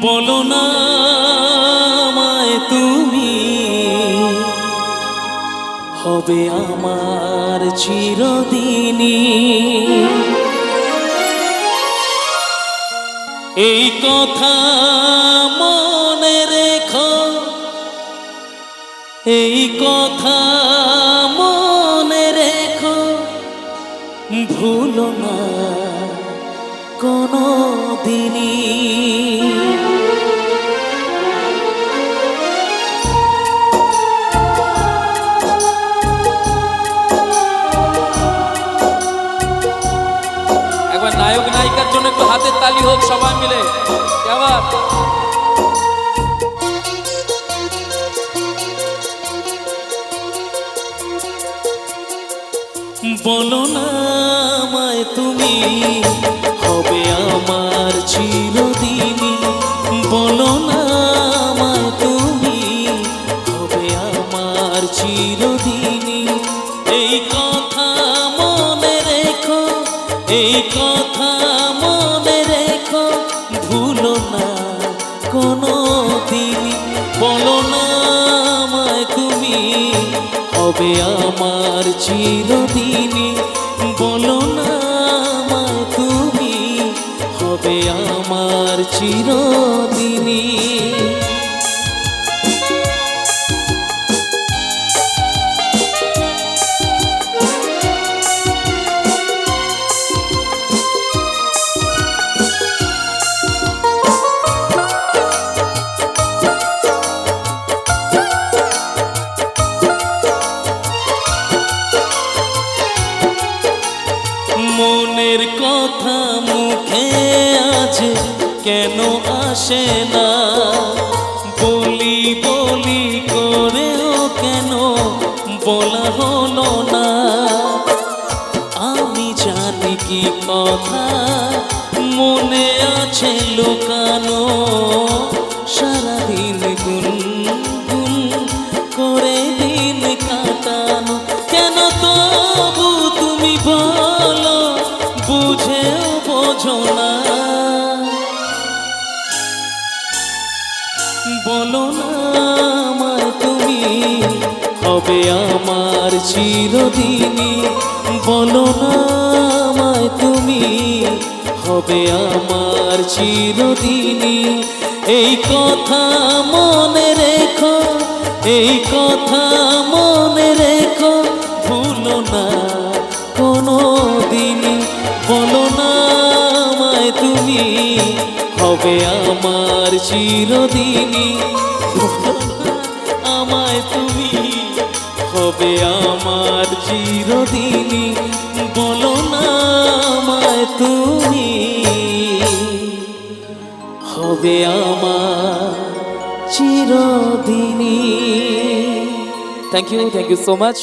বলো না আমায় তুমি, হবে আমার চিরদিনই। এই কথা মনে রেখো, এই কথা মনে রেখো, ভুলো না কোনো দিনই। একবার নায়ক নায়িকার জন্য একটু হাতের তালি হোক সবাই মিলে। আবার বলো না আমায় তুমি, হবে আমার চিরদিনই। বলো না আমায় তুমি, হবে আমার চিরদিনই। এই কথা মনে রেখো, এই কথা মনে রেখো, ভুলো না কোনো দিনই। বলো না আমায় তুমি, হবে আমার চিরদিনই। বলো না আমায় তুমি, হবে আমার চিরদিনই। মনের কথা মুখে আছে কেন আসে না, বলি বলি করেও কেন বলা হলো না। আমি জানি কি কথা মনে আছে লুকানো, সারাদিন গুনগুন করে দিন কাটানো। কেন তবু তুমি বলো, বুঝেও বোঝো না। বলো না আমায় তুমি, হবে আমার চিরদিনই। বলো না আমায় তুমি, হবে আমার চিরদিনই। এই কথা মনে রেখো, এই কথা মনে রেখো, ভুলো না কোনো দিনই। বলো না আমায় তুমি, হবে আমার চিরদিনই। আমায় তুমি, হবে আমার চিরদিনই। বলো না আমায় তুমি, হবে আমার চিরদিনই। Thank you so much.